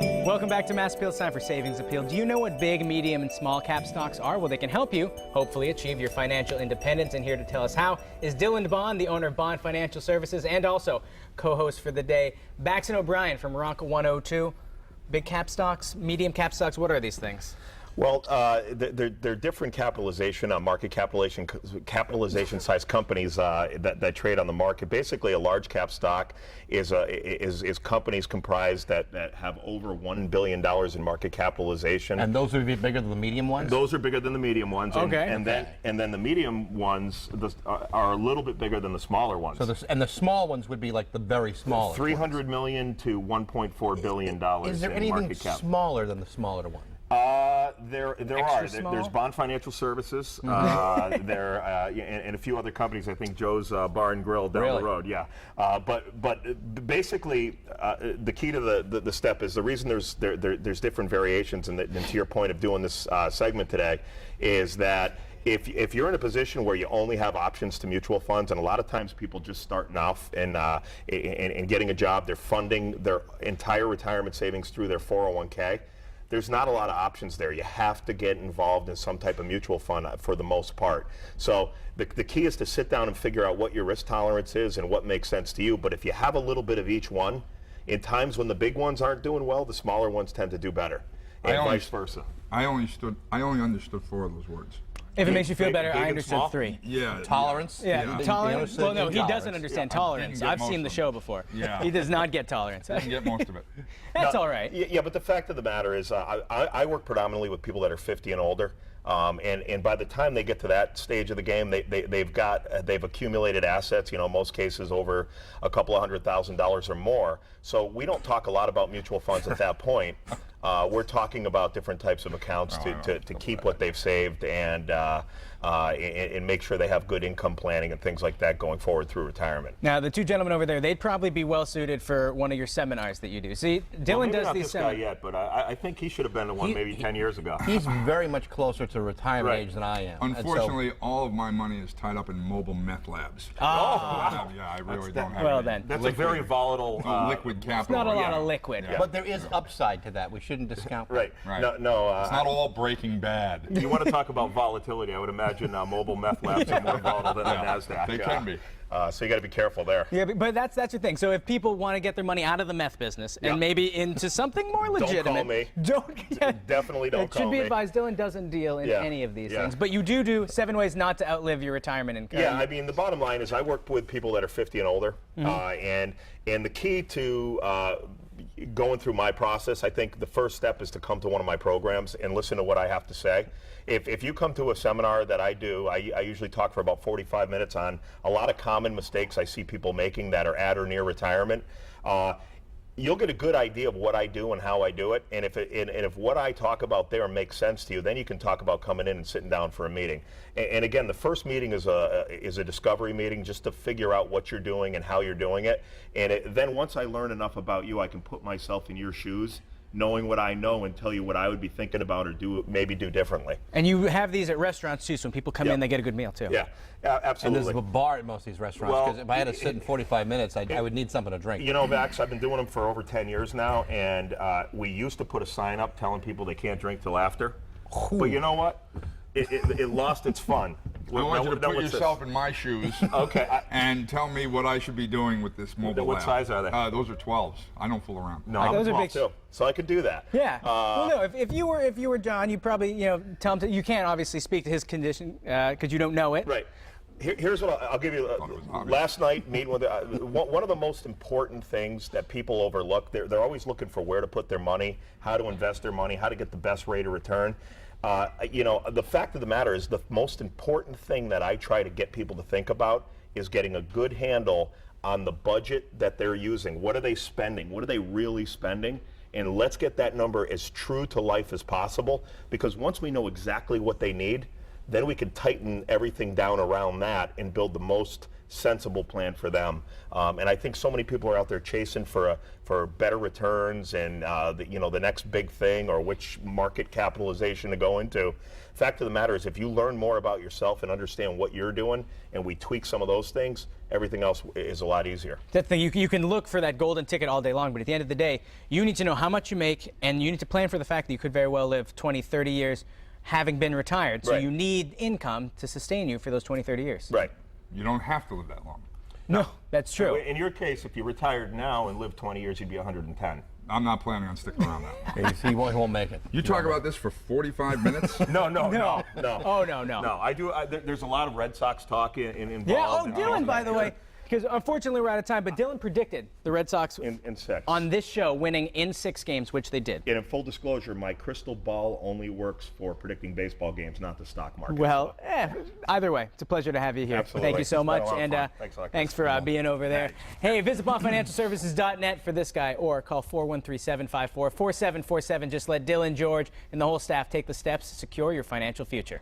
Welcome back to Mass Appeal. It's time for Savings Appeal. Do you know what big, medium, and small cap stocks are? Well, they can help you, hopefully, achieve your financial independence. And here to tell us how is Dylan Bond, the owner of Bond Financial Services, and also co-host for the day, Baxton O'Brien from Ronca 102. Big cap stocks, medium cap stocks, what are these things? Well, they're different capitalization, market capitalization size companies that trade on the market. Basically, a large cap stock is companies comprised that have over $1 billion in market capitalization. And those would be bigger than the medium ones? Those are bigger than the medium ones. Okay. And then the medium ones are a little bit bigger than the smaller ones. So the small ones would be like the very small. $300 million to $1.4 billion Is there in anything market cap. smaller than the smaller one? There Extra are. small? There's Bond Financial Services. And a few other companies. I think Joe's Bar and Grill down the road. Yeah. But basically, the key to the step is the reason there's different variations, and to your point of doing this segment today, is that if you're in a position where you only have options to mutual funds, and a lot of times people just starting off and getting a job, they're funding their entire retirement savings through their 401k. There's not a lot of options there. You have to get involved in some type of mutual fund for the most part. So the key is to sit down and figure out what your risk tolerance is and what makes sense to you. But if you have a little bit of each one, in times when the big ones aren't doing well, the smaller ones tend to do better, and vice versa. I only understood 4 of those words. If it makes you feel better, big I and understood small? 3. Yeah. Tolerance? Yeah, Yeah. tolerance. Well, no, he doesn't Tolerance. understand Yeah, I tolerance. didn't get I've most seen the of show them. before. Yeah. He does not get tolerance. I didn't get most of it. That's all right. Yeah, but the fact of the matter is, I work predominantly with people that are 50 and older, and by the time they get to that stage of the game, they've accumulated assets. In most cases over a couple of $100,000 or more. So we don't talk a lot about mutual funds at that point. We're talking about different types of accounts to keep what they've saved and make sure they have good income planning and things like that going forward through retirement. Now, the two gentlemen over there, they'd probably be well suited for one of your seminars that you do. See, Dylan does not these this guy seminars. yet, but I think he should have been the one maybe 10 years ago. He's very much closer to retirement Right. age than I am. Unfortunately, all of my money is tied up in mobile meth labs. Wow. Yeah, I really don't have well any then. That's a very volatile. liquid capital. Not a lot Yeah. of liquid. But there is upside to that. We shouldn't discount that. Right. Right. No. It's not all Breaking Bad. You want to talk about volatility? I would imagine mobile meth labs are more volatile than the Nasdaq. They can be. So you got to be careful there. Yeah, but that's the thing. So if people want to get their money out of the meth business and maybe into something more legitimate, Definitely don't it call should be me. advised. Dylan doesn't deal in any of these things, but you do 7 ways not to outlive your retirement income. Yeah, I mean, the bottom line is I work with people that are 50 and older, and the key to going through my process, I think the first step is to come to one of my programs and listen to what I have to say. If you come to a seminar that I do, I usually talk for about 45 minutes on a lot of common mistakes I see people making that are at or near retirement. You'll get a good idea of what I do and how I do it, and if what I talk about there makes sense to you, then you can talk about coming in and sitting down for a meeting. And again, the first meeting is a discovery meeting just to figure out what you're doing and how you're doing it. And then once I learn enough about you, I can put myself in your shoes, knowing what I know, and tell you what I would be thinking about or maybe do differently. And you have these at restaurants too, so when people come in, they get a good meal too. Yeah, And absolutely. there's a bar at most of these restaurants, Well, because if I had to sit in 45 minutes, I would need something to drink. You know, Max, I've been doing them for over 10 years now, and we used to put a sign up telling people they can't drink till after. But you know what? It lost its fun. I want you to put yourself in my shoes. Okay. And tell me what I should be doing with this mobile What lab. size are they? Those are 12s. I don't fool around. No, I'm those are 12 big. too, so I could do that. Yeah. Well, no. If you were John, you'd probably tell him you can't obviously speak to his condition because you don't know it. Right. Here's what I'll give you. Last night, meeting with one of the most important things that people overlook. They're always looking for where to put their money, how to invest their money, how to get the best rate of return. The fact of the matter is the most important thing that I try to get people to think about is getting a good handle on the budget that they're using. What are they spending? What are they really spending? And let's get that number as true to life as possible, because once we know exactly what they need, then we can tighten everything down around that and build the most sensible plan for them. And I think so many people are out there chasing for better returns and the next big thing or which market capitalization to go into. Fact of the matter is, if you learn more about yourself and understand what you're doing, and we tweak some of those things, everything else is a lot easier. That's the thing. You can look for that golden ticket all day long, but at the end of the day, you need to know how much you make, and you need to plan for the fact that you could very well live 20, 30 years having been retired. So Right. you need income to sustain you for those 20, 30 years. Right. You don't have to live that long. No, that's true. In your case, if you retired now and lived 20 years, you'd be 110. I'm not planning on sticking around that long. He won't make it. You talk about this for 45 minutes? No. Oh, no. No, I do. There's a lot of Red Sox talk involved. Yeah, Dylan, by the way, because unfortunately we're out of time, but Dylan predicted the Red Sox In 6. on this show winning in 6 games, which they did. And in full disclosure, my crystal ball only works for predicting baseball games, not the stock market. Well, either way, it's a pleasure to have you here. Absolutely. Thank you so It's been a much, lot of and fun. Thanks a lot, thanks Chris. for being over there. Hey, visit BondFinancialServices.net for this guy, or call 413-754-4747. Just let Dylan, George, and the whole staff take the steps to secure your financial future.